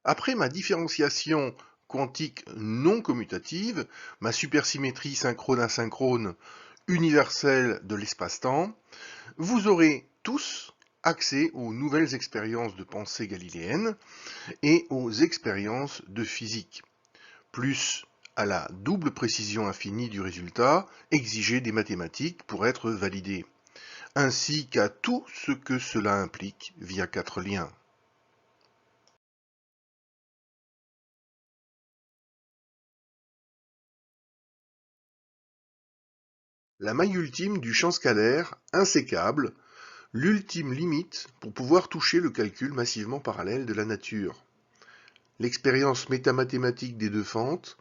Après ma différenciation quantique non commutative, ma supersymétrie synchrone-asynchrone universelle de l'espace-temps, vous aurez tous accès aux nouvelles expériences de pensée galiléenne et aux expériences de physique, plus à la double précision infinie du résultat exigé des mathématiques pour être validé, ainsi qu'à tout ce que cela implique via 4 liens. La maille ultime du champ scalaire insécable, l'ultime limite pour pouvoir toucher le calcul massivement parallèle de la nature. L'expérience métamathématique des deux fentes,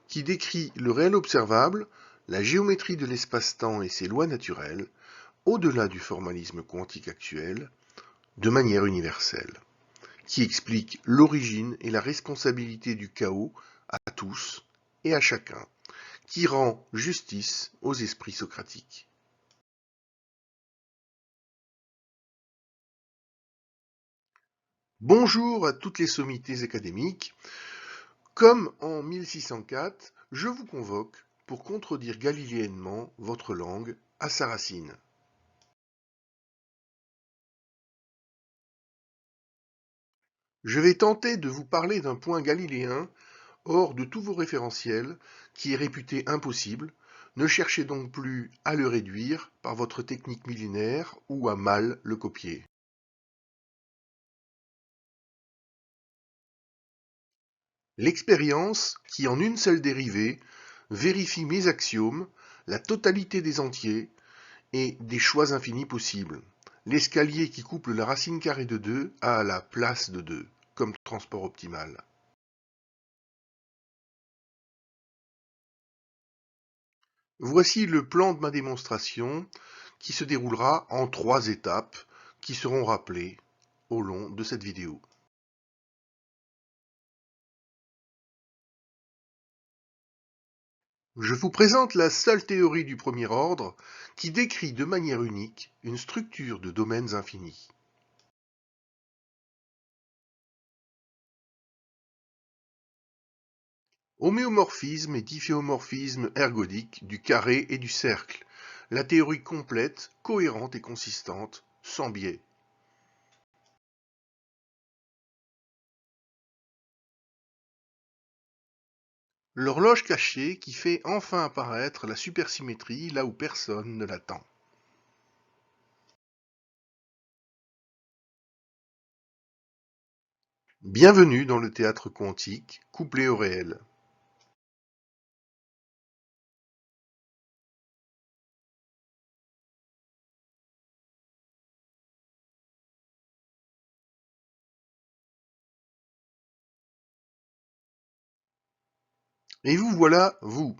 qui décrit le réel observable, la géométrie de l'espace-temps et ses lois naturelles, au-delà du formalisme quantique actuel, de manière universelle, qui explique l'origine et la responsabilité du chaos à tous et à chacun, qui rend justice aux esprits socratiques. Bonjour à toutes les sommités académiques. Comme en 1604, je vous convoque pour contredire galiléennement votre langue à sa racine. Je vais tenter de vous parler d'un point galiléen hors de tous vos référentiels, qui est réputé impossible. Ne cherchez donc plus à le réduire par votre technique millénaire ou à mal le copier. L'expérience, qui en une seule dérivée, vérifie mes axiomes, la totalité des entiers et des choix infinis possibles. L'escalier qui couple la racine carrée de 2 à la place de 2, comme transport optimal. Voici le plan de ma démonstration qui se déroulera en 3 étapes qui seront rappelées au long de cette vidéo. Je vous présente la seule théorie du premier ordre qui décrit de manière unique une structure de domaines infinis. Homéomorphisme et difféomorphisme ergodique du carré et du cercle. La théorie complète, cohérente et consistante, sans biais. L'horloge cachée qui fait enfin apparaître la supersymétrie là où personne ne l'attend. Bienvenue dans le théâtre quantique, couplé au réel. Et vous voilà, vous.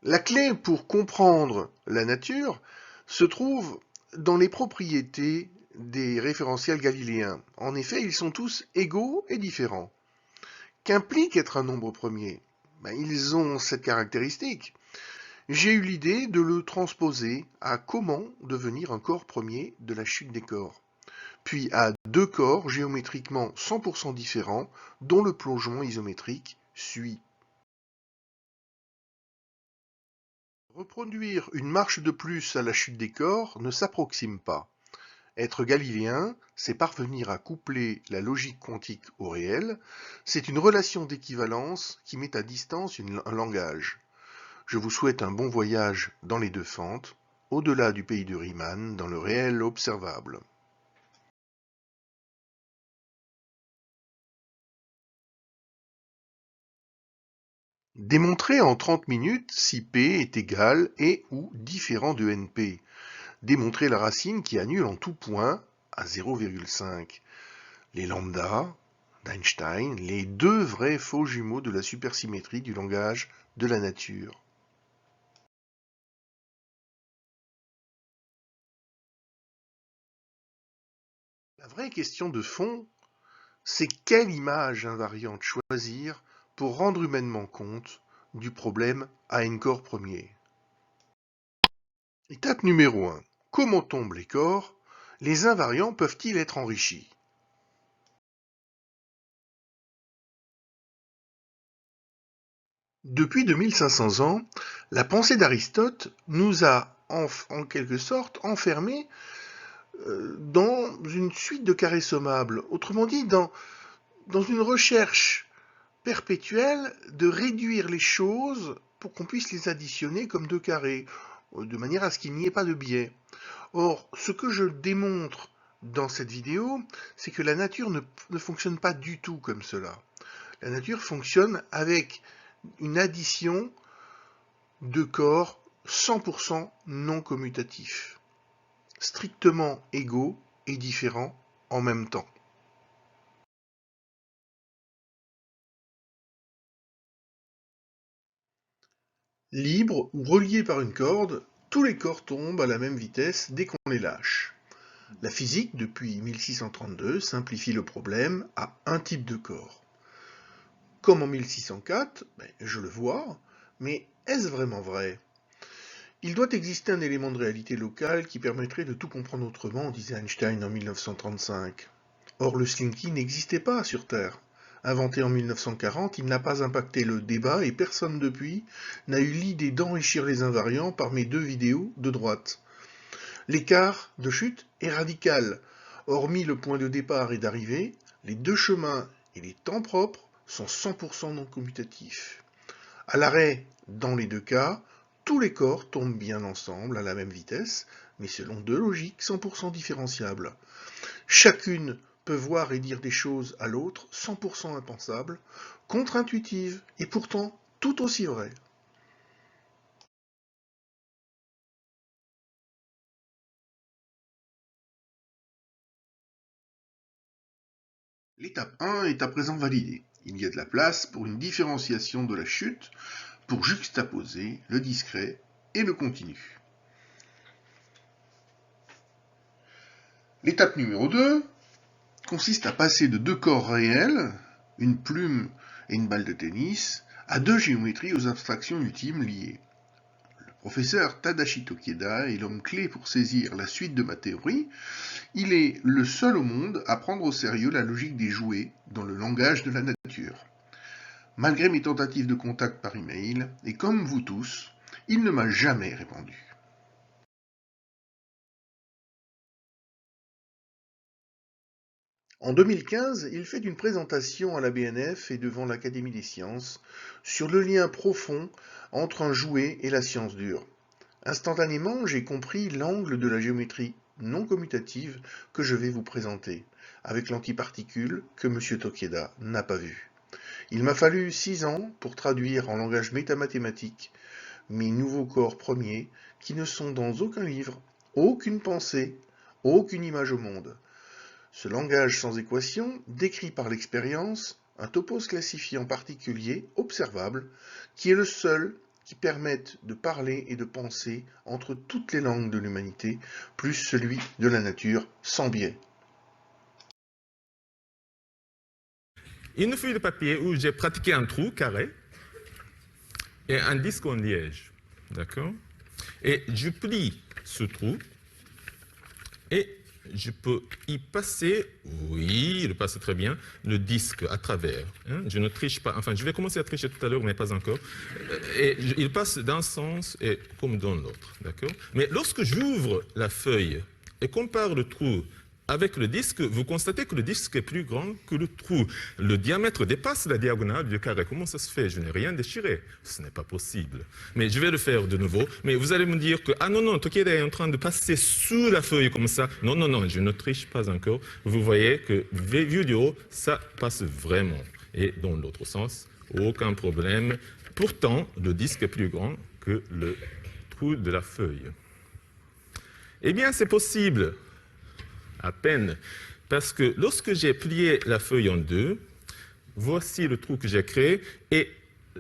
La clé pour comprendre la nature se trouve dans les propriétés des référentiels galiléens. En effet, ils sont tous égaux et différents. Qu'implique être un nombre premier? Ils ont cette caractéristique. J'ai eu l'idée de le transposer à comment devenir un corps premier de la chute des corps, puis à deux corps géométriquement 100% différents dont le plongement isométrique suit. Reproduire une marche de plus à la chute des corps ne s'approxime pas. Être galiléen, c'est parvenir à coupler la logique quantique au réel, c'est une relation d'équivalence qui met à distance un langage. Je vous souhaite un bon voyage dans les deux fentes, au-delà du pays de Riemann, dans le réel observable. Démontrer en 30 minutes si P est égal et ou différent de NP. Démontrer la racine qui annule en tout point à 0,5. Les lambda d'Einstein, les deux vrais faux jumeaux de la supersymétrie du langage de la nature. La vraie question de fond, c'est quelle image invariante choisir pour rendre humainement compte du problème à n-corps premier. Étape numéro 1. Comment tombent les corps? Les invariants peuvent-ils être enrichis? Depuis 2500 ans, la pensée d'Aristote nous a en quelque sorte enfermés dans une suite de carrés sommables, autrement dit dans une recherche perpétuelle de réduire les choses pour qu'on puisse les additionner comme deux carrés, de manière à ce qu'il n'y ait pas de biais. Or, ce que je démontre dans cette vidéo, c'est que la nature ne fonctionne pas du tout comme cela. La nature fonctionne avec une addition de corps 100% non commutatifs, strictement égaux et différents en même temps. Libres ou reliés par une corde, tous les corps tombent à la même vitesse dès qu'on les lâche. La physique, depuis 1632, simplifie le problème à un type de corps. Comme en 1604, je le vois, mais est-ce vraiment vrai? Il doit exister un élément de réalité locale qui permettrait de tout comprendre autrement, disait Einstein en 1935. Or, le slinky n'existait pas sur Terre. Inventé en 1940, il n'a pas impacté le débat et personne depuis n'a eu l'idée d'enrichir les invariants par mes deux vidéos de droite. L'écart de chute est radical. Hormis le point de départ et d'arrivée, les deux chemins et les temps propres sont 100% non commutatifs. À l'arrêt, dans les deux cas, tous les corps tombent bien ensemble à la même vitesse, mais selon deux logiques 100% différenciables. Chacune peut voir et dire des choses à l'autre 100% impensables, contre-intuitives et pourtant tout aussi vraies. L'étape 1 est à présent validée. Il y a de la place pour une différenciation de la chute pour juxtaposer le discret et le continu. L'étape numéro 2 consiste à passer de deux corps réels, une plume et une balle de tennis, à deux géométries aux abstractions ultimes liées. Le professeur Tadashi Tokieda est l'homme clé pour saisir la suite de ma théorie. Il est le seul au monde à prendre au sérieux la logique des jouets dans le langage de la nature. Malgré mes tentatives de contact par email, et comme vous tous, il ne m'a jamais répondu. En 2015, il fait une présentation à la BNF et devant l'Académie des sciences sur le lien profond entre un jouet et la science dure. Instantanément, j'ai compris l'angle de la géométrie non commutative que je vais vous présenter, avec l'antiparticule que M. Tokieda n'a pas vu. Il m'a fallu 6 ans pour traduire en langage métamathématique mes nouveaux corps premiers qui ne sont dans aucun livre, aucune pensée, aucune image au monde. Ce langage sans équation décrit par l'expérience un topos classifié en particulier observable qui est le seul qui permette de parler et de penser entre toutes les langues de l'humanité, plus celui de la nature sans biais. Une feuille de papier où j'ai pratiqué un trou carré et un disque en liège. D'accord? Et je plie ce trou et je peux y passer, oui, il passe très bien, le disque à travers. Hein? Je ne triche pas, enfin je vais commencer à tricher tout à l'heure, mais pas encore. Et il passe d'un sens et comme dans l'autre. D'accord? Mais lorsque j'ouvre la feuille et compare le trou avec le disque, vous constatez que le disque est plus grand que le trou. Le diamètre dépasse la diagonale du carré. Comment ça se fait? Je n'ai rien déchiré. Ce n'est pas possible. Mais je vais le faire de nouveau. Mais vous allez me dire que, ah non, non, Tokieda est en train de passer sous la feuille comme ça. Non, non, non, je ne triche pas encore. Vous voyez que, vu du haut, ça passe vraiment. Et dans l'autre sens, aucun problème. Pourtant, le disque est plus grand que le trou de la feuille. Eh bien, c'est possible. À peine, parce que lorsque j'ai plié la feuille en deux, voici le trou que j'ai créé, et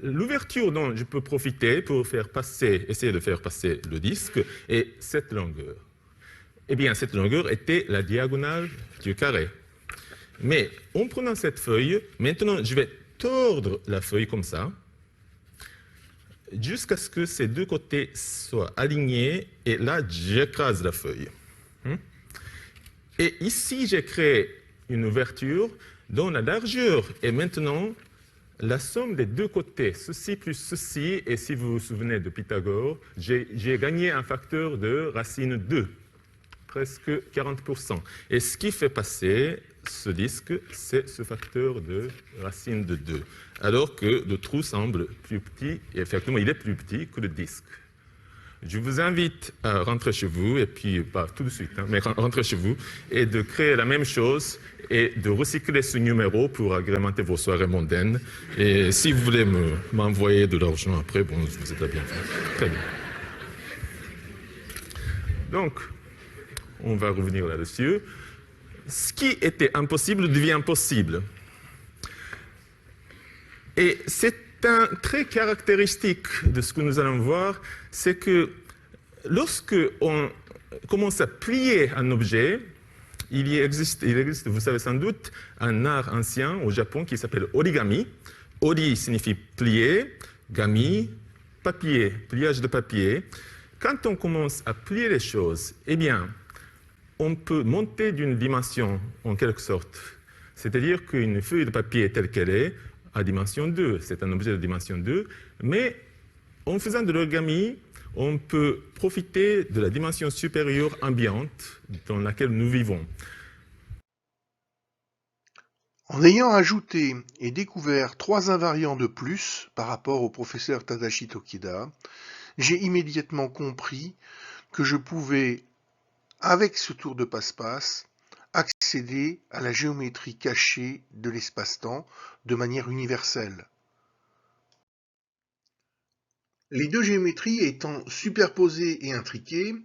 l'ouverture dont je peux profiter pour essayer de faire passer le disque est cette longueur. Eh bien, cette longueur était la diagonale du carré. Mais en prenant cette feuille, maintenant je vais tordre la feuille comme ça, jusqu'à ce que ces deux côtés soient alignés, et là j'écrase la feuille. Et ici, j'ai créé une ouverture dont la largeur est maintenant la somme des deux côtés, ceci plus ceci, et si vous vous souvenez de Pythagore, j'ai gagné un facteur de racine 2, presque 40%. Et ce qui fait passer ce disque, c'est ce facteur de racine de 2, alors que le trou semble plus petit, et effectivement, il est plus petit que le disque. Je vous invite à rentrer chez vous, et puis pas tout de suite, hein, mais rentrer chez vous, et de créer la même chose, et de recycler ce numéro pour agrémenter vos soirées mondaines. Et si vous voulez m'envoyer de l'argent après, bon, je vous ai bien fait. Très bien. Donc, on va revenir là-dessus. Ce qui était impossible devient possible. Et c'est un trait caractéristique de ce que nous allons voir, c'est que lorsque on commence à plier un objet, il existe, vous savez sans doute, un art ancien au Japon qui s'appelle origami. Ori signifie plier, gami, papier, pliage de papier. Quand on commence à plier les choses, eh bien, on peut monter d'une dimension en quelque sorte. C'est-à-dire qu'une feuille de papier telle qu'elle est, à dimension 2, c'est un objet de dimension 2, mais en faisant de l'origami, on peut profiter de la dimension supérieure ambiante dans laquelle nous vivons. En ayant ajouté et découvert 3 invariants de plus par rapport au professeur Tadashi Tokida, j'ai immédiatement compris que je pouvais, avec ce tour de passe-passe, accéder à la géométrie cachée de l'espace-temps de manière universelle. Les deux géométries étant superposées et intriquées,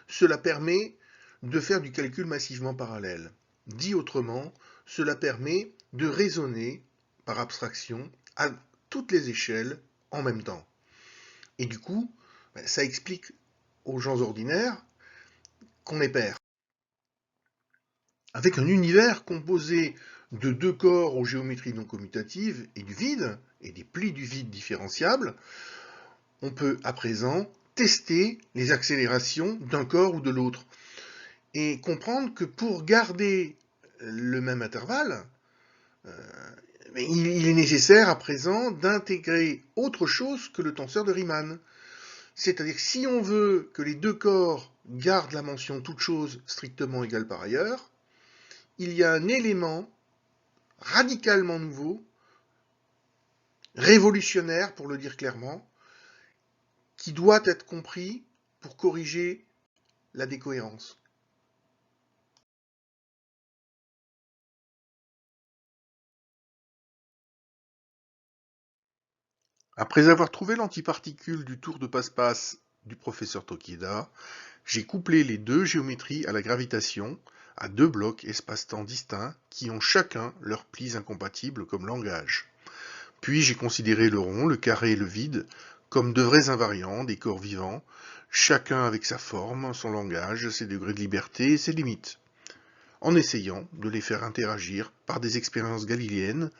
cela permet de faire du calcul massivement parallèle. Dit autrement, cela permet de raisonner par abstraction à toutes les échelles en même temps. Et du coup, ça explique aux gens ordinaires qu'on est pair. Avec un univers composé de 2 corps aux géométries non commutatives et du vide, et des plis du vide différenciables, on peut à présent tester les accélérations d'un corps ou de l'autre et comprendre que pour garder le même intervalle, il est nécessaire à présent d'intégrer autre chose que le tenseur de Riemann. C'est-à-dire que si on veut que les deux corps gardent la mention toute chose strictement égale par ailleurs, il y a un élément radicalement nouveau, révolutionnaire pour le dire clairement, qui doit être compris pour corriger la décohérence. Après avoir trouvé l'antiparticule du tour de passe-passe du professeur Tokida, j'ai couplé les deux géométries à la gravitation à 2 blocs espace-temps distincts qui ont chacun leurs plis incompatibles comme langage. Puis j'ai considéré le rond, le carré et le vide comme de vrais invariants des corps vivants, chacun avec sa forme, son langage, ses degrés de liberté et ses limites, en essayant de les faire interagir par des expériences galiléennes.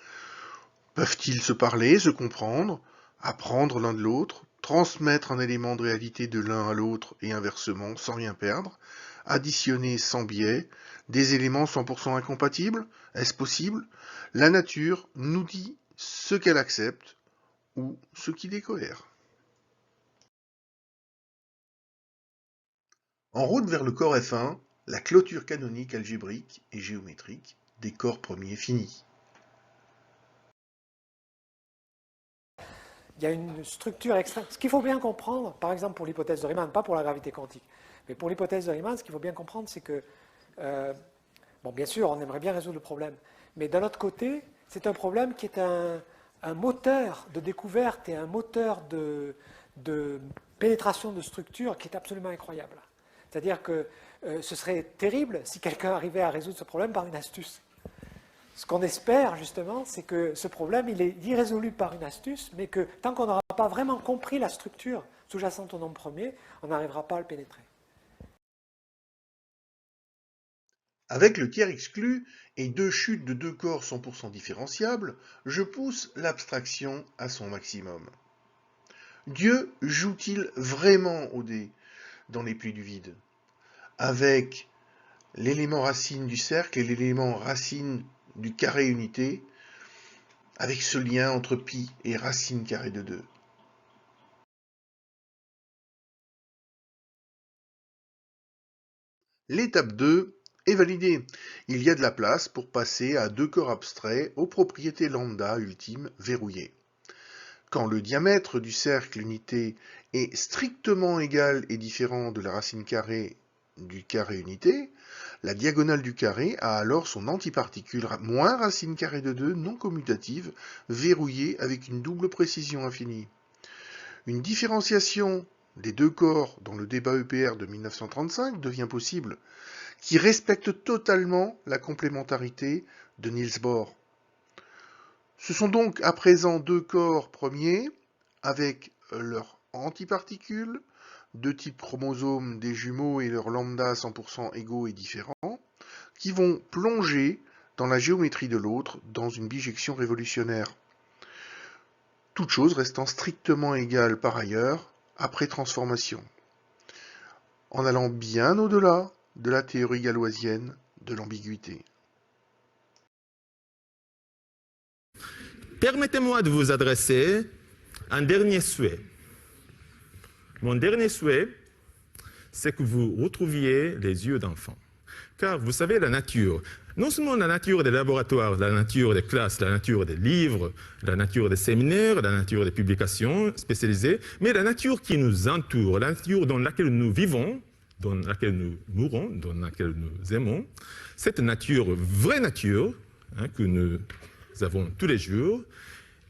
Peuvent-ils se parler, se comprendre, apprendre l'un de l'autre, transmettre un élément de réalité de l'un à l'autre et inversement sans rien perdre, additionner sans biais des éléments 100% incompatibles? Est-ce possible? La nature nous dit ce qu'elle accepte ou ce qui décohère. En route vers le corps F1, la clôture canonique algébrique et géométrique des corps premiers finis. Il y a une structure extrême. Ce qu'il faut bien comprendre, par exemple pour l'hypothèse de Riemann, pas pour la gravité quantique, mais pour l'hypothèse de Riemann, ce qu'il faut bien comprendre, c'est que, bon, bien sûr, on aimerait bien résoudre le problème, mais d'un autre côté, c'est un problème qui est un moteur de découverte et un moteur de pénétration de structure qui est absolument incroyable. C'est-à-dire que ce serait terrible si quelqu'un arrivait à résoudre ce problème par une astuce. Ce qu'on espère, justement, c'est que ce problème, il est irrésolu par une astuce, mais que tant qu'on n'aura pas vraiment compris la structure sous-jacente au nombre premier, on n'arrivera pas à le pénétrer. Avec le tiers exclu et 2 chutes de 2 corps 100% différenciables, je pousse l'abstraction à son maximum. Dieu joue-t-il vraiment au dé dans les plis du vide, avec l'élément racine du cercle et l'élément racine du carré unité, avec ce lien entre pi et racine carrée de 2. L'étape 2 est validée. Il y a de la place pour passer à deux corps abstraits aux propriétés lambda ultimes verrouillées. Quand le diamètre du cercle unité est strictement égal et différent de la racine carrée du carré unité, la diagonale du carré a alors son antiparticule moins racine carrée de 2 non commutative verrouillée avec une double précision infinie. Une différenciation des deux corps dans le débat EPR de 1935 devient possible, qui respecte totalement la complémentarité de Niels Bohr. Ce sont donc à présent deux corps premiers avec leurs antiparticules, deux types chromosomes des jumeaux et leurs lambda 100% égaux et différents, qui vont plonger dans la géométrie de l'autre dans une bijection révolutionnaire. Toutes choses restant strictement égales par ailleurs après transformation, en allant bien au-delà de la théorie galoisienne de l'ambiguïté. Permettez-moi de vous adresser un dernier souhait. Mon dernier souhait, c'est que vous retrouviez les yeux d'enfant. Car vous savez, la nature, non seulement la nature des laboratoires, la nature des classes, la nature des livres, la nature des séminaires, la nature des publications spécialisées, mais la nature qui nous entoure, la nature dans laquelle nous vivons, dans laquelle nous mourons, dans laquelle nous aimons, cette nature, vraie nature, que nous avons tous les jours,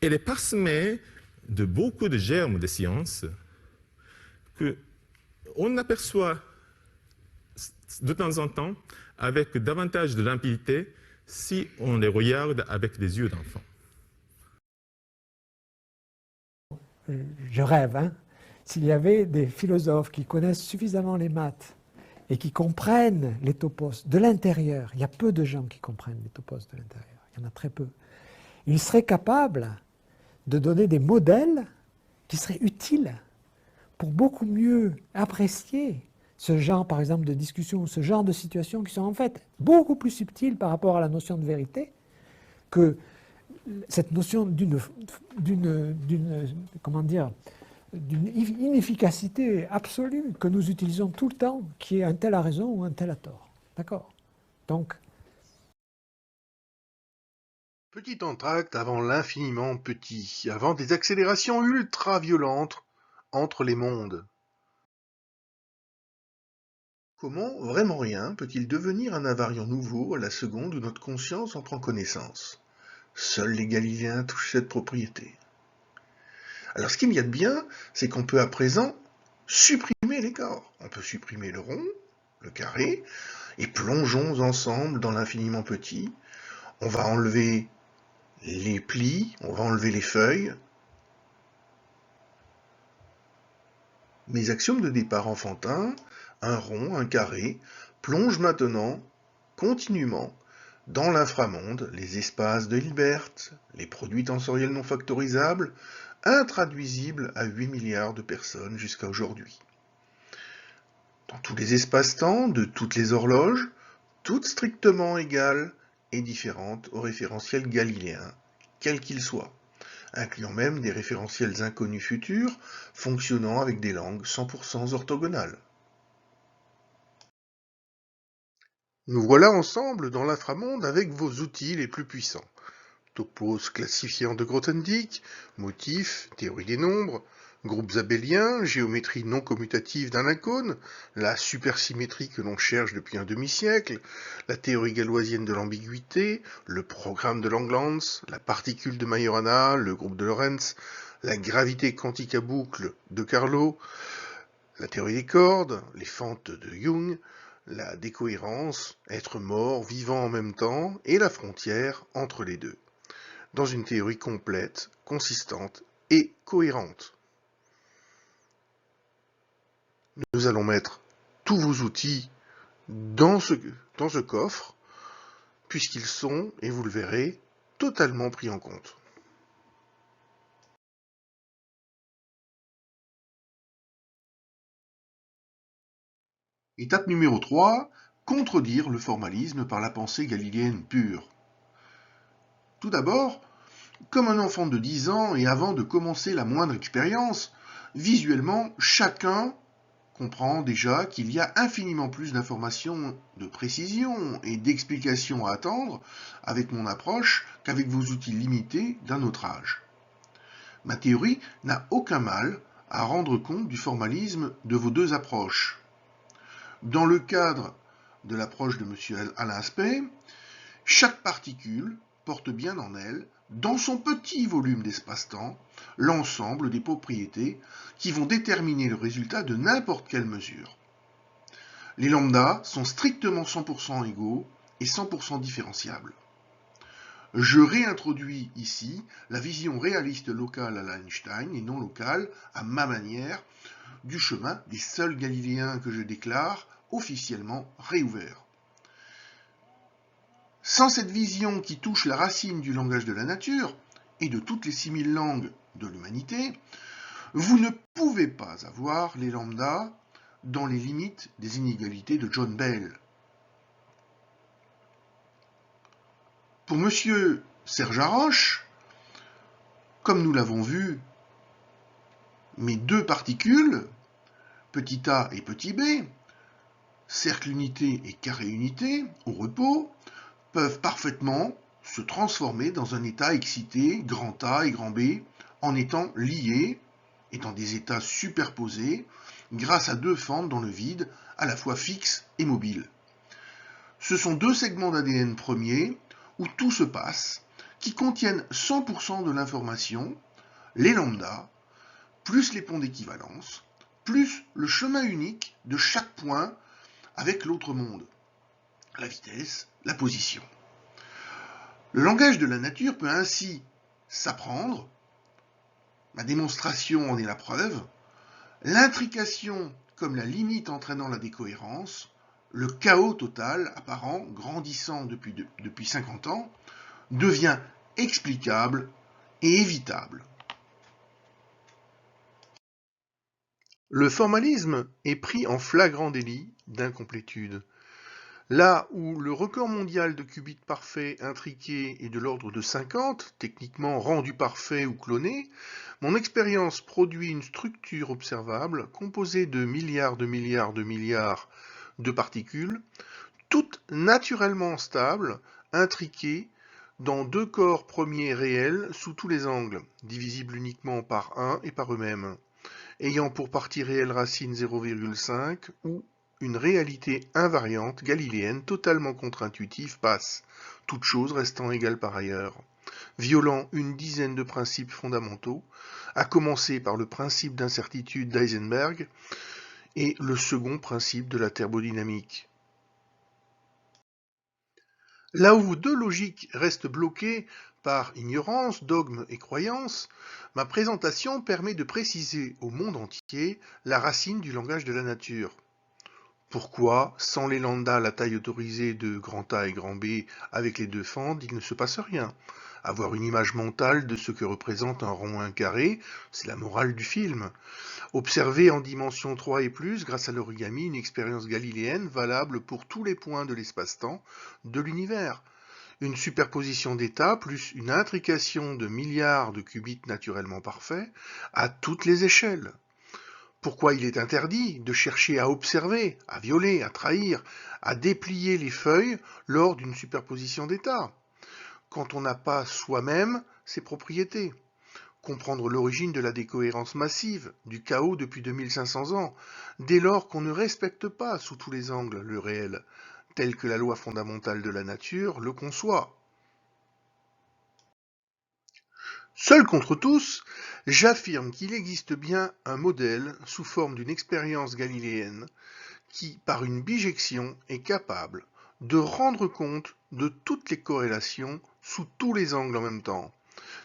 elle est parsemée de beaucoup de germes de sciences qu'on aperçoit de temps en temps avec davantage de limpidité si on les regarde avec des yeux d'enfant. Je rêve, hein. S'il y avait des philosophes qui connaissent suffisamment les maths et qui comprennent les topos de l'intérieur, il y a peu de gens qui comprennent les topos de l'intérieur, il y en a très peu, ils seraient capables de donner des modèles qui seraient utiles pour beaucoup mieux apprécier ce genre, par exemple, de discussion, ce genre de situations qui sont en fait beaucoup plus subtiles par rapport à la notion de vérité que cette notion d'une inefficacité absolue que nous utilisons tout le temps, qui est un tel a raison ou un tel a tort. D'accord? Donc, Petit entracte avant l'infiniment petit, avant des accélérations ultra-violentes entre les mondes. Comment vraiment rien peut-il devenir un invariant nouveau à la seconde où notre conscience en prend connaissance? Seuls les Galiléens touchent cette propriété. Alors ce qu'il y a de bien, c'est qu'on peut à présent supprimer les corps. On peut supprimer le rond, le carré, et plongeons ensemble dans l'infiniment petit. On va enlever les plis, on va enlever les feuilles. Mes axiomes de départ enfantins, un rond, un carré, plongent maintenant continuellement dans l'inframonde, les espaces de Hilbert, les produits tensoriels non factorisables, intraduisibles à 8 milliards de personnes jusqu'à aujourd'hui. Dans tous les espaces-temps, de toutes les horloges, toutes strictement égales et différentes au référentiel galiléen, quel qu'il soit, incluant même des référentiels inconnus futurs fonctionnant avec des langues 100% orthogonales. Nous voilà ensemble dans l'inframonde avec vos outils les plus puissants. Topos classifiant de Grothendieck, motifs, théorie des nombres, groupes abéliens, géométrie non commutative d'un icône, la supersymétrie que l'on cherche depuis un demi-siècle, la théorie galoisienne de l'ambiguïté, le programme de Langlands, la particule de Majorana, le groupe de Lorentz, la gravité quantique à boucle de Carlot, la théorie des cordes, les fentes de Jung, la décohérence, être mort, vivant en même temps, et la frontière entre les deux, dans une théorie complète, consistante et cohérente. Nous allons mettre tous vos outils dans ce coffre, puisqu'ils sont, et vous le verrez, totalement pris en compte. Étape numéro 3, contredire le formalisme par la pensée galiléenne pure. Tout d'abord, Comme un enfant de 10 ans et avant de commencer la moindre expérience, visuellement, chacun comprend déjà qu'il y a infiniment plus d'informations, de précision et d'explications à attendre avec mon approche qu'avec vos outils limités d'un autre âge. Ma théorie n'a aucun mal à rendre compte du formalisme de vos deux approches. Dans le cadre de l'approche de M. Alain Aspect, chaque particule porte bien en elle, dans son petit volume d'espace-temps, l'ensemble des propriétés qui vont déterminer le résultat de n'importe quelle mesure. Les lambdas sont strictement 100% égaux et 100% différenciables. Je réintroduis ici la vision réaliste locale à la Einstein et non locale, à ma manière, du chemin des seuls galiléens que je déclare officiellement réouvert. Sans cette vision qui touche la racine du langage de la nature et de toutes les 6000 langues de l'humanité, vous ne pouvez pas avoir les lambdas dans les limites des inégalités de John Bell. Pour M. Serge Haroche, comme nous l'avons vu, mes deux particules, petit a et petit b, cercle unité et carré unité, au repos, peuvent parfaitement se transformer dans un état excité, grand A et grand B, en étant liés, étant des états superposés, grâce à deux fentes dans le vide, à la fois fixes et mobiles. Ce sont deux segments d'ADN premiers, où tout se passe, qui contiennent 100% de l'information, les lambdas, plus les ponts d'équivalence, plus le chemin unique de chaque point avec l'autre monde, la vitesse, la position. Le langage de la nature peut ainsi s'apprendre, ma démonstration en est la preuve, l'intrication comme la limite entraînant la décohérence, le chaos total apparent, grandissant depuis 50 ans, devient explicable et évitable. Le formalisme est pris en flagrant délit d'incomplétude. Là où le record mondial de qubits parfaits intriqués est de l'ordre de 50, techniquement rendu parfait ou cloné, mon expérience produit une structure observable composée de milliards de milliards de milliards de particules, toutes naturellement stables, intriquées, dans deux corps premiers réels sous tous les angles, divisibles uniquement par 1 et par eux-mêmes, ayant pour partie réelle racine 0,5 ou une réalité invariante galiléenne totalement contre-intuitive passe, toutes choses restant égales par ailleurs, violant une dizaine de principes fondamentaux, à commencer par le principe d'incertitude d'Heisenberg et le second principe de la thermodynamique. Là où deux logiques restent bloquées par ignorance, dogme et croyance, ma présentation permet de préciser au monde entier la racine du langage de la nature. Pourquoi, sans les lambdas, la taille autorisée de grand A et grand B avec les deux fentes, il ne se passe rien? Avoir une image mentale de ce que représente un rond ou un carré, c'est la morale du film. Observer en dimension 3 et plus, grâce à l'origami, une expérience galiléenne valable pour tous les points de l'espace-temps de l'univers. Une superposition d'états plus une intrication de milliards de qubits naturellement parfaits à toutes les échelles. Pourquoi il est interdit de chercher à observer, à violer, à trahir, à déplier les feuilles lors d'une superposition d'états, quand on n'a pas soi-même ses propriétés? Comprendre l'origine de la décohérence massive, du chaos depuis 2500 ans, dès lors qu'on ne respecte pas sous tous les angles le réel, tel que la loi fondamentale de la nature le conçoit. Seul contre tous, j'affirme qu'il existe bien un modèle sous forme d'une expérience galiléenne qui, par une bijection, est capable de rendre compte de toutes les corrélations sous tous les angles en même temps,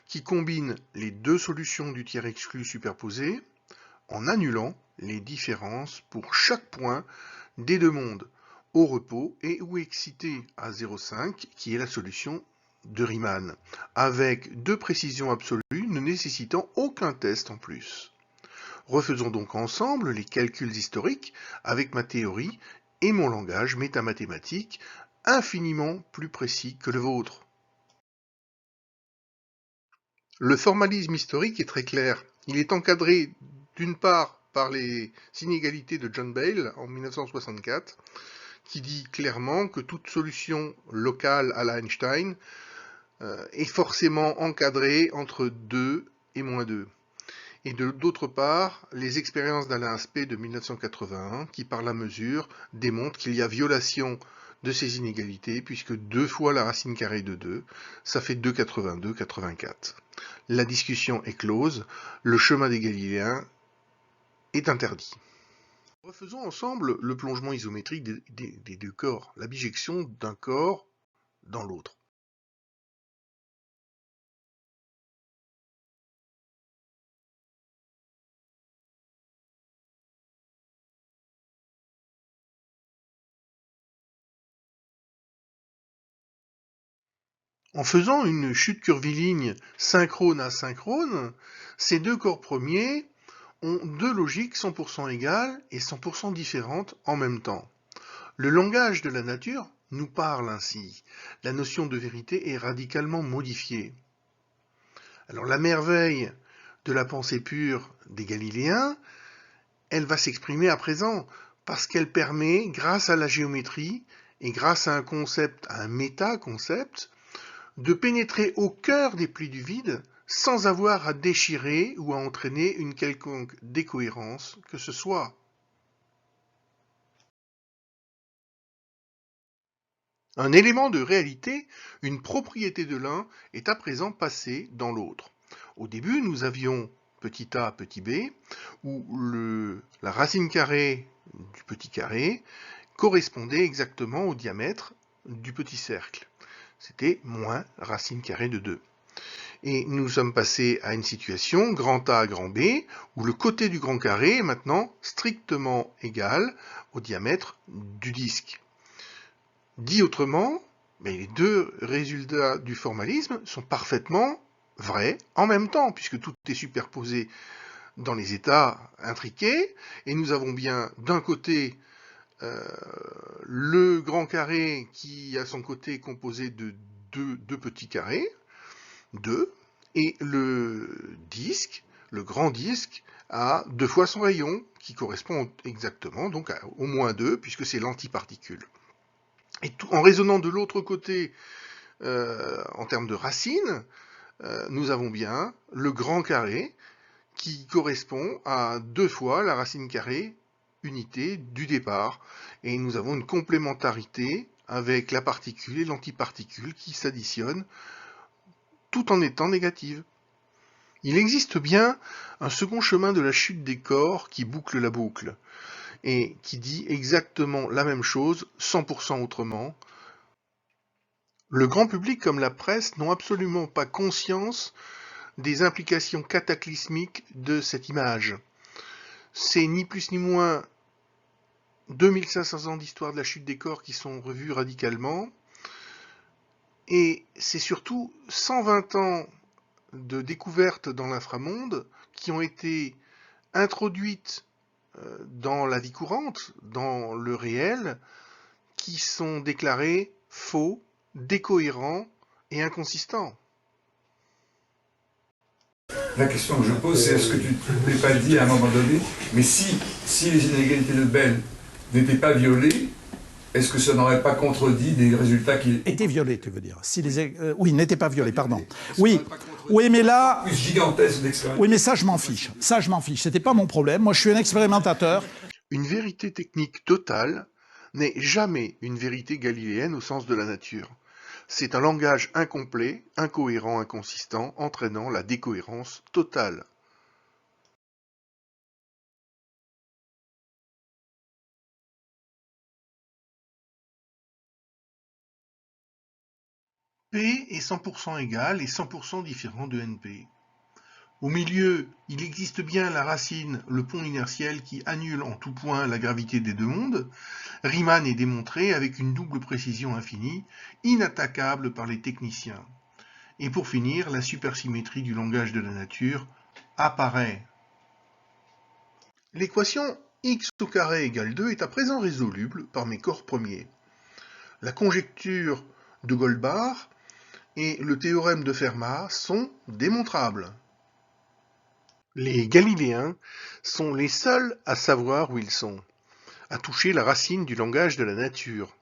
qui combine les deux solutions du tiers exclu superposées en annulant les différences pour chaque point des deux mondes, au repos et ou excité à 0,5, qui est la solution de Riemann, avec deux précisions absolues ne nécessitant aucun test en plus. Refaisons donc ensemble les calculs historiques avec ma théorie et mon langage métamathématique infiniment plus précis que le vôtre. Le formalisme historique est très clair. Il est encadré d'une part par les inégalités de John Bale en 1964, qui dit clairement que toute solution locale à la Einstein est forcément encadrée entre 2 et moins 2. Et d'autre part, les expériences d'Alain Aspect de 1981, qui par la mesure démontrent qu'il y a violation de ces inégalités, puisque 2 fois la racine carrée de 2, ça fait 2,82, 84. La discussion est close, le chemin des Galiléens est interdit. Refaisons ensemble le plongement isométrique des deux corps, la bijection d'un corps dans l'autre. En faisant une chute curviligne synchrone-asynchrone, ces deux corps premiers ont deux logiques 100% égales et 100% différentes en même temps. Le langage de la nature nous parle ainsi. La notion de vérité est radicalement modifiée. Alors la merveille de la pensée pure des Galiléens, elle va s'exprimer à présent, parce qu'elle permet, grâce à la géométrie et grâce à un concept, à un méta-concept, de pénétrer au cœur des plis du vide sans avoir à déchirer ou à entraîner une quelconque décohérence que ce soit. Un élément de réalité, une propriété de l'un, est à présent passé dans l'autre. Au début, nous avions petit a, petit b, où la racine carrée du petit carré correspondait exactement au diamètre du petit cercle. C'était moins racine carrée de 2. Et nous sommes passés à une situation grand A, grand B, où le côté du grand carré est maintenant strictement égal au diamètre du disque. Dit autrement, mais les deux résultats du formalisme sont parfaitement vrais en même temps, puisque tout est superposé dans les états intriqués, et nous avons bien d'un côté le grand carré qui a son côté composé de deux petits carrés, 2, et le disque, le grand disque, a 2 fois son rayon, qui correspond exactement donc au moins 2, puisque c'est l'antiparticule. Et en raisonnant de l'autre côté, en termes de racines, nous avons bien le grand carré, qui correspond à 2 fois la racine carrée unité du départ. Et nous avons une complémentarité avec la particule et l'antiparticule qui s'additionnent tout en étant négative. Il existe bien un second chemin de la chute des corps qui boucle la boucle, et qui dit exactement la même chose, 100% autrement. Le grand public comme la presse n'ont absolument pas conscience des implications cataclysmiques de cette image. C'est ni plus ni moins 2500 ans d'histoire de la chute des corps qui sont revus radicalement, et c'est surtout 120 ans de découvertes dans l'inframonde qui ont été introduites dans la vie courante, dans le réel, qui sont déclarés faux, décohérents et inconsistants. La question que je pose, c'est est-ce que tu ne t'es pas dit à un moment donné, mais si les inégalités de Bell n'étaient pas violées, est-ce que ça n'aurait pas contredit des résultats qui... Étaient violés, tu veux dire. Si oui, n'étaient pas violés, pardon. Oui, mais là... Plus gigantesque d'expérience. Oui, mais ça, je m'en fiche. Ça, je m'en fiche. C'était pas mon problème. Moi, je suis un expérimentateur. Une vérité technique totale n'est jamais une vérité galiléenne au sens de la nature. C'est un langage incomplet, incohérent, inconsistant, entraînant la décohérence totale. P est 100% égal et 100% différent de NP. Au milieu, il existe bien la racine, le pont inertiel qui annule en tout point la gravité des deux mondes. Riemann est démontré avec une double précision infinie, inattaquable par les techniciens. Et pour finir, la supersymétrie du langage de la nature apparaît. L'équation x au carré égale 2 est à présent résoluble par mes corps premiers. La conjecture de Goldbach et le théorème de Fermat sont démontrables. Les Galiléens sont les seuls à savoir où ils sont, à toucher la racine du langage de la nature,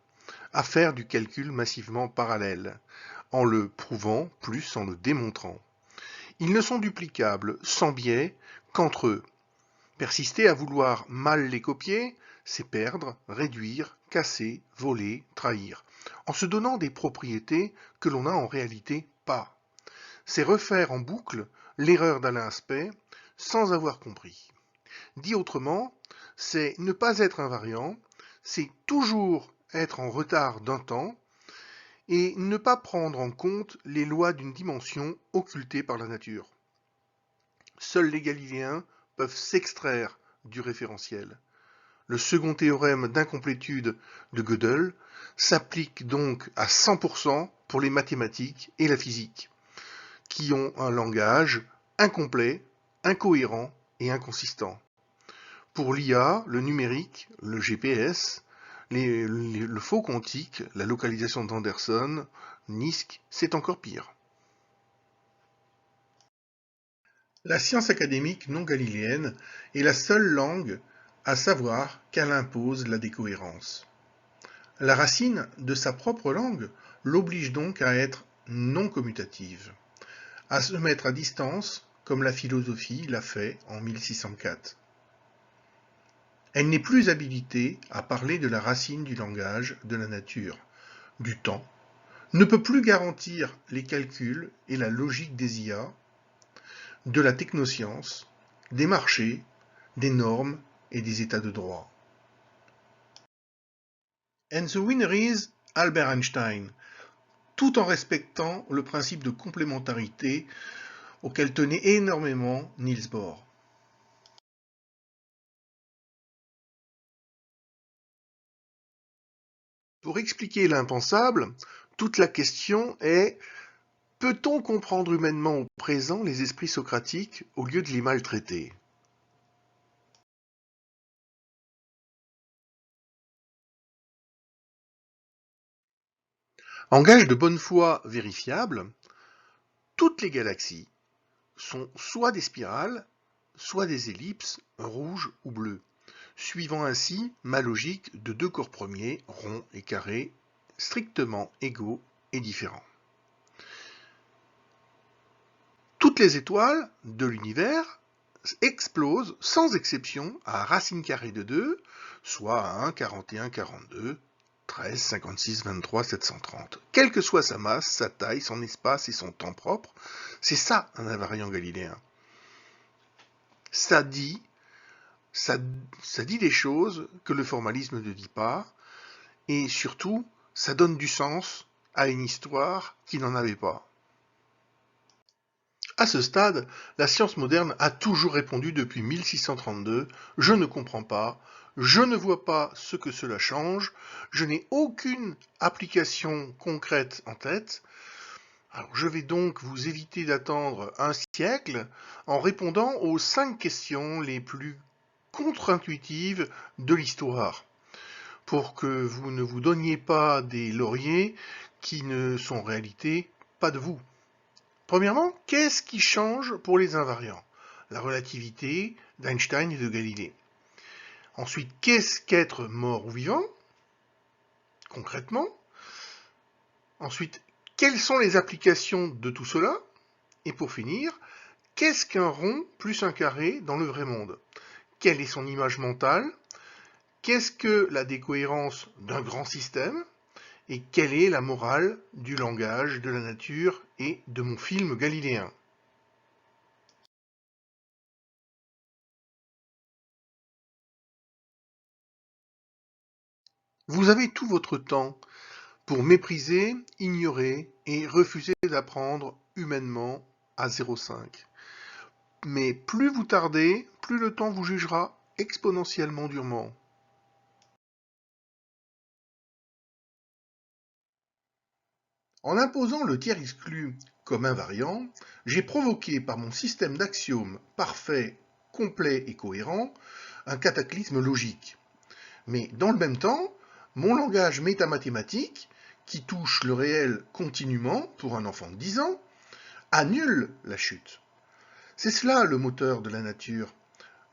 à faire du calcul massivement parallèle, en le prouvant plus en le démontrant. Ils ne sont duplicables, sans biais, qu'entre eux. Persister à vouloir mal les copier, c'est perdre, réduire, casser, voler, trahir, en se donnant des propriétés que l'on n'a en réalité pas. C'est refaire en boucle l'erreur d'Alain Aspect sans avoir compris. Dit autrement, c'est ne pas être invariant, c'est toujours être en retard d'un temps et ne pas prendre en compte les lois d'une dimension occultée par la nature. Seuls les Galiléens peuvent s'extraire du référentiel. Le second théorème d'incomplétude de Gödel s'applique donc à 100% pour les mathématiques et la physique, qui ont un langage incomplet, incohérent et inconsistant. Pour l'IA, le numérique, le GPS, le faux quantique, la localisation d'Anderson, NISQ, c'est encore pire. La science académique non galiléenne est la seule langue à savoir qu'elle impose la décohérence. La racine de sa propre langue l'oblige donc à être non commutative, à se mettre à distance comme la philosophie l'a fait en 1604. Elle n'est plus habilitée à parler de la racine du langage, de la nature, du temps, ne peut plus garantir les calculs et la logique des IA, de la technoscience, des marchés, des normes et des états de droit. And the winner is Albert Einstein, tout en respectant le principe de complémentarité auquel tenait énormément Niels Bohr. Pour expliquer l'impensable, toute la question est: peut-on comprendre humainement au présent les esprits socratiques au lieu de les maltraiter? En gage de bonne foi vérifiable, toutes les galaxies sont soit des spirales, soit des ellipses rouges ou bleues, suivant ainsi ma logique de deux corps premiers, ronds et carrés, strictement égaux et différents. Toutes les étoiles de l'univers explosent sans exception à racine carrée de 2, soit à 1, 41, 42, 13, 56, 23, 730. Quelle que soit sa masse, sa taille, son espace et son temps propre, c'est ça un invariant galiléen. Ça dit des choses que le formalisme ne dit pas, et surtout, ça donne du sens à une histoire qui n'en avait pas. À ce stade, la science moderne a toujours répondu depuis 1632 « Je ne comprends pas, je ne vois pas ce que cela change, je n'ai aucune application concrète en tête ». Alors je vais donc vous éviter d'attendre un siècle en répondant aux 5 questions les plus contre-intuitives de l'histoire, pour que vous ne vous donniez pas des lauriers qui ne sont en réalité pas de vous. Premièrement, qu'est-ce qui change pour les invariants? La relativité d'Einstein et de Galilée. Ensuite, qu'est-ce qu'être mort ou vivant? Concrètement. Ensuite, quelles sont les applications de tout cela? Et pour finir, qu'est-ce qu'un rond plus un carré dans le vrai monde? Quelle est son image mentale? Qu'est-ce que la décohérence d'un grand système? Et quelle est la morale du langage, de la nature et de mon film galiléen? Vous avez tout votre temps pour mépriser, ignorer et refuser d'apprendre humainement à 0,5. Mais plus vous tardez, plus le temps vous jugera exponentiellement durement. En imposant le tiers exclu comme invariant, j'ai provoqué par mon système d'axiomes parfait, complet et cohérent un cataclysme logique. Mais dans le même temps, mon langage métamathématique, qui touche le réel continuellement pour un enfant de 10 ans, annule la chute. C'est cela le moteur de la nature,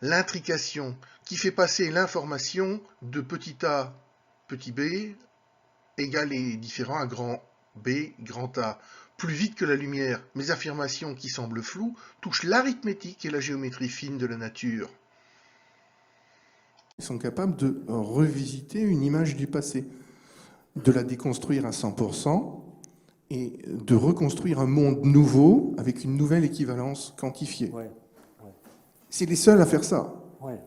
l'intrication qui fait passer l'information de petit a, petit b, égal et différent à grand B, grand A. Plus vite que la lumière, mes affirmations qui semblent floues touchent l'arithmétique et la géométrie fine de la nature. Ils sont capables de revisiter une image du passé, de la déconstruire à 100% et de reconstruire un monde nouveau avec une nouvelle équivalence quantifiée. Ouais. C'est les seuls à faire ça. Ouais.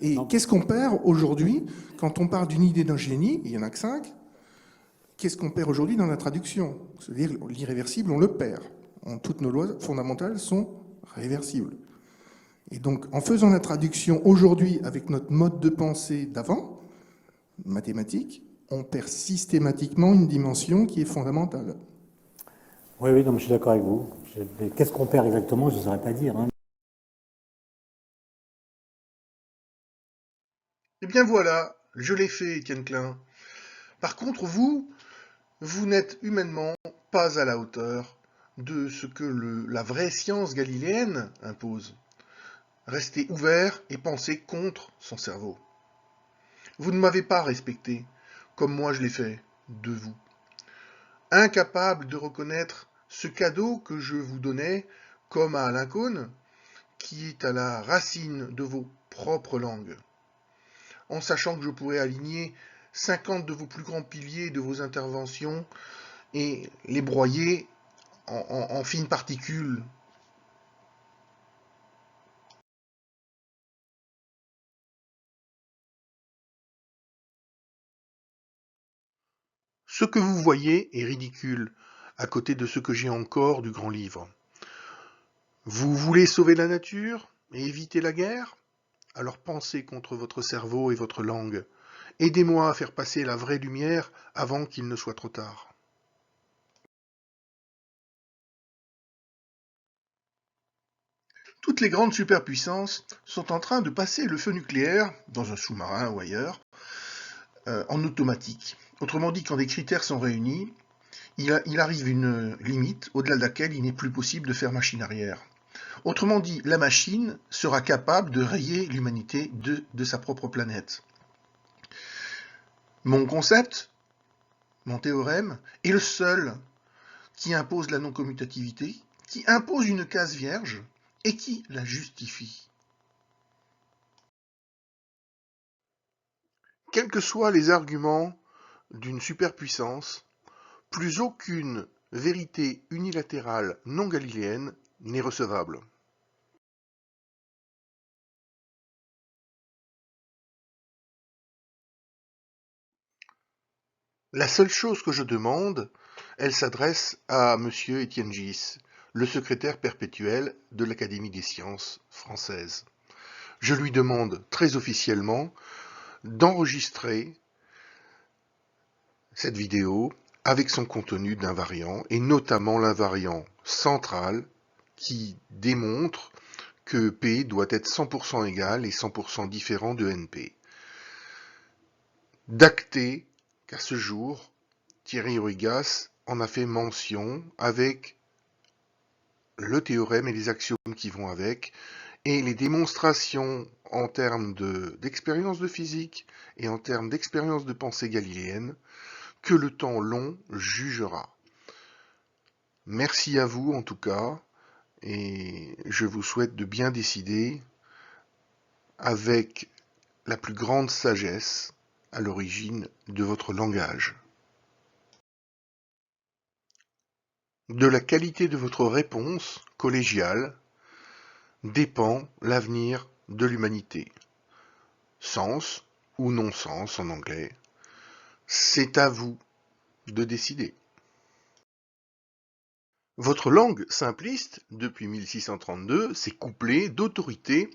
Et qu'est-ce qu'on perd aujourd'hui quand on part d'une idée d'un génie, il n'y en a que 5, qu'est-ce qu'on perd aujourd'hui dans la traduction? C'est-à-dire l'irréversible, on le perd. Toutes nos lois fondamentales sont réversibles. Et donc, en faisant la traduction aujourd'hui avec notre mode de pensée d'avant, mathématique, on perd systématiquement une dimension qui est fondamentale. Oui, non, mais je suis d'accord avec vous. Mais qu'est-ce qu'on perd exactement? Je ne saurais pas dire. Hein. Eh bien voilà, je l'ai fait, Étienne Klein. Par contre, vous n'êtes humainement pas à la hauteur de ce que la vraie science galiléenne impose. Restez ouvert et pensez contre son cerveau. Vous ne m'avez pas respecté, comme moi je l'ai fait de vous. Incapable de reconnaître ce cadeau que je vous donnais, comme à Alain Cohn, qui est à la racine de vos propres langues. En sachant que je pourrais aligner 50 de vos plus grands piliers de vos interventions et les broyer en fines particules. Ce que vous voyez est ridicule à côté de ce que j'ai encore du grand livre. Vous voulez sauver la nature et éviter la guerre? Alors pensez contre votre cerveau et votre langue. Aidez-moi à faire passer la vraie lumière avant qu'il ne soit trop tard. Toutes les grandes superpuissances sont en train de passer le feu nucléaire, dans un sous-marin ou ailleurs, en automatique. Autrement dit, quand des critères sont réunis, il arrive une limite au-delà de laquelle il n'est plus possible de faire machine arrière. Autrement dit, la machine sera capable de rayer l'humanité de sa propre planète. Mon concept, mon théorème, est le seul qui impose la non-commutativité, qui impose une case vierge et qui la justifie. Quels que soient les arguments d'une superpuissance, plus aucune vérité unilatérale non galiléenne n'est recevable. La seule chose que je demande, elle s'adresse à Monsieur Étienne Gis, le secrétaire perpétuel de l'Académie des sciences françaises. Je lui demande très officiellement d'enregistrer cette vidéo avec son contenu d'invariant, et notamment l'invariant central qui démontre que P doit être 100% égal et 100% différent de NP. D'acter qu'à ce jour, Thierry Origas en a fait mention avec le théorème et les axiomes qui vont avec, et les démonstrations en termes d'expérience de physique et en termes d'expérience de pensée galiléenne, que le temps long jugera. Merci à vous en tout cas, et je vous souhaite de bien décider avec la plus grande sagesse à l'origine de votre langage. De la qualité de votre réponse collégiale dépend l'avenir de l'humanité. Sens ou non-sens en anglais, c'est à vous de décider. Votre langue simpliste, depuis 1632, s'est couplée d'autorité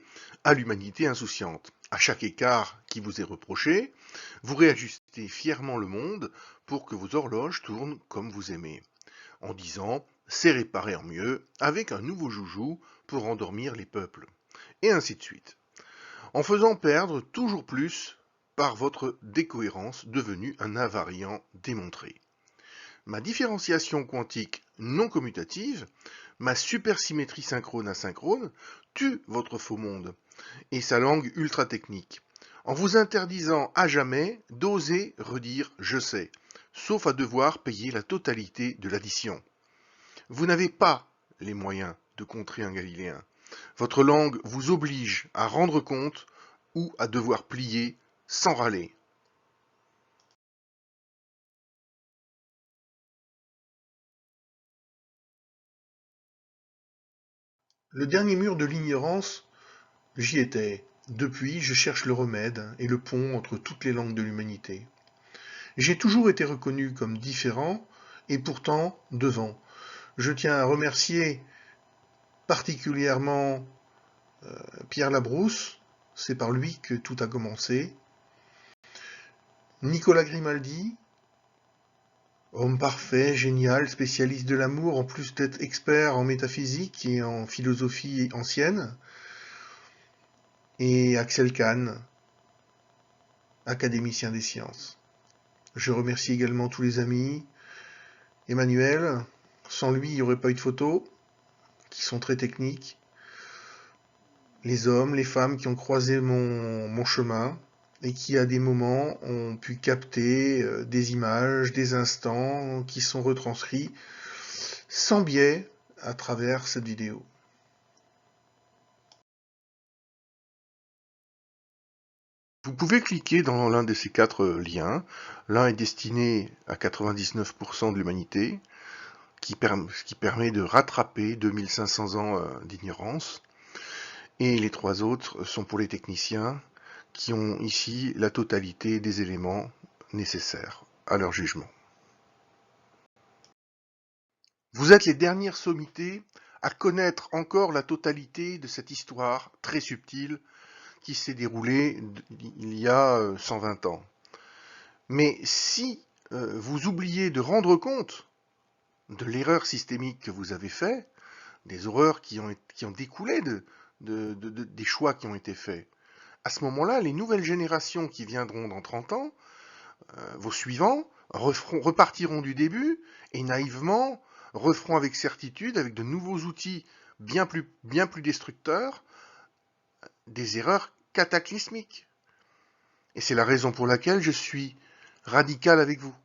à l'humanité insouciante. À chaque écart qui vous est reproché, vous réajustez fièrement le monde pour que vos horloges tournent comme vous aimez, en disant « c'est réparé en mieux » avec un nouveau joujou pour endormir les peuples, et ainsi de suite, en faisant perdre toujours plus par votre décohérence devenue un invariant démontré. Ma différenciation quantique non commutative, ma supersymétrie synchrone-asynchrone, tue votre faux monde et sa langue ultra technique, en vous interdisant à jamais d'oser redire « je sais », sauf à devoir payer la totalité de l'addition. Vous n'avez pas les moyens de contrer un Galiléen. Votre langue vous oblige à rendre compte ou à devoir plier sans râler. Le dernier mur de l'ignorance, j'y étais. Depuis, je cherche le remède et le pont entre toutes les langues de l'humanité. J'ai toujours été reconnu comme différent et pourtant devant. Je tiens à remercier particulièrement Pierre Labrousse, c'est par lui que tout a commencé. Nicolas Grimaldi, homme parfait, génial, spécialiste de l'amour, en plus d'être expert en métaphysique et en philosophie ancienne. Et Axel Kahn, académicien des sciences. Je remercie également tous les amis. Emmanuel, sans lui, il n'y aurait pas eu de photos, qui sont très techniques. Les hommes, les femmes qui ont croisé mon chemin et qui, à des moments, ont pu capter des images, des instants qui sont retranscrits sans biais à travers cette vidéo. Vous pouvez cliquer dans l'un de ces 4 liens. L'un est destiné à 99% de l'humanité, ce qui permet de rattraper 2500 ans d'ignorance. Et les 3 autres sont pour les techniciens qui ont ici la totalité des éléments nécessaires à leur jugement. Vous êtes les dernières sommités à connaître encore la totalité de cette histoire très subtile qui s'est déroulée il y a 120 ans. Mais si vous oubliez de rendre compte de l'erreur systémique que vous avez faite, des horreurs qui ont découlé des choix qui ont été faits, à ce moment-là, les nouvelles générations qui viendront dans 30 ans, vos suivants, repartiront du début et naïvement referont avec certitude, avec de nouveaux outils bien plus destructeurs, des erreurs cataclysmiques. Et c'est la raison pour laquelle je suis radical avec vous.